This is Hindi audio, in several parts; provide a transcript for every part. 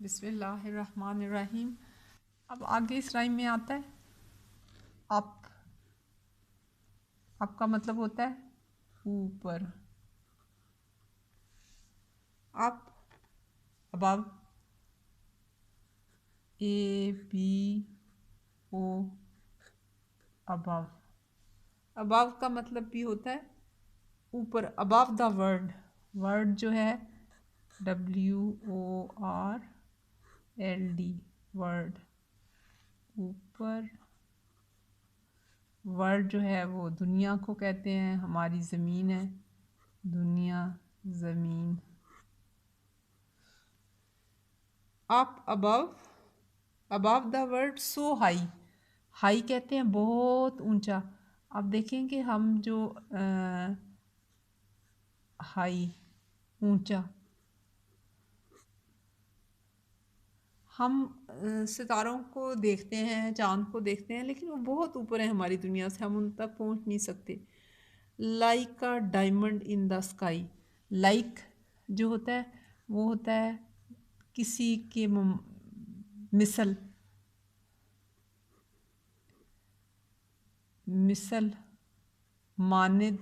बिस्मिल्लाहिर्रहमानिर्रहीम। अब आगे इस राइम में आता है अप। अप का मतलब होता है ऊपर। Up, above, A B O, above. Above का मतलब भी होता है ऊपर, अबव द वर्ल्ड। वर्ड जो है WORLD, वर्ड, ऊपर। वर्ल्ड जो है वो दुनिया को कहते हैं, हमारी ज़मीन है, दुनिया, ज़मीन। Up, above, above the world, so high. High कहते हैं बहुत ऊंचा। अब देखें कि हम जो हाई, ऊंचा, हम सितारों को देखते हैं, चांद को देखते हैं, लेकिन वो बहुत ऊपर है हमारी दुनिया से, हम उन तक पहुंच नहीं सकते। Like a diamond in the sky. Like जो होता है वो होता है किसी के मिसल, मिसल, मानिद।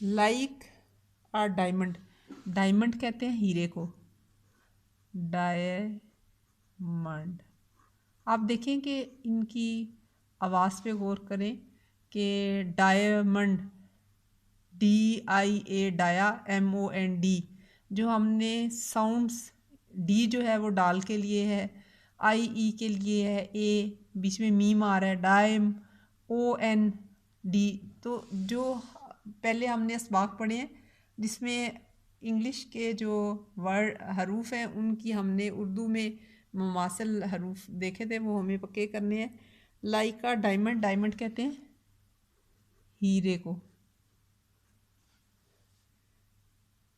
लाइक अ डायमंड, डायमंड कहते हैं हीरे को, डायमंड। आप देखें कि इनकी आवाज़ पे गौर करें कि डायमंड, DIA, डाया, MOND, जो हमने साउंड्स, डी जो है वो डाल के लिए है, IE के लिए है, ए बीच में मीम आ रहा है, डायम, OND। तो जो पहले हमने असबाक पढ़े हैं जिसमें इंग्लिश के जो वर्ड हरूफ हैं उनकी हमने उर्दू में मुमासिल हरूफ देखे थे, वो हमें पक्के करने हैं। लाइक का डायमंड, डायमंड कहते हैं हीरे को।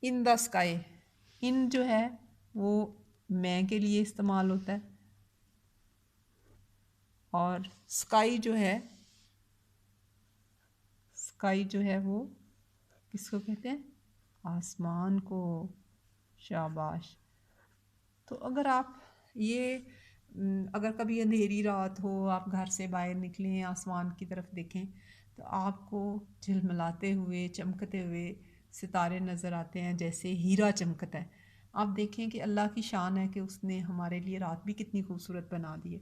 इन द स्काई, इन जो है वो मैं के लिए इस्तेमाल होता है, और स्काई जो है, स्काई जो है वो किसको कहते हैं, आसमान को। शाबाश। तो अगर आप ये अगर कभी अंधेरी रात हो, आप घर से बाहर निकलें, आसमान की तरफ देखें, तो आपको झिलमिलाते हुए, चमकते हुए सितारे नज़र आते हैं, जैसे हीरा चमकता है। आप देखें कि अल्लाह की शान है कि उसने हमारे लिए रात भी कितनी खूबसूरत बना दी है।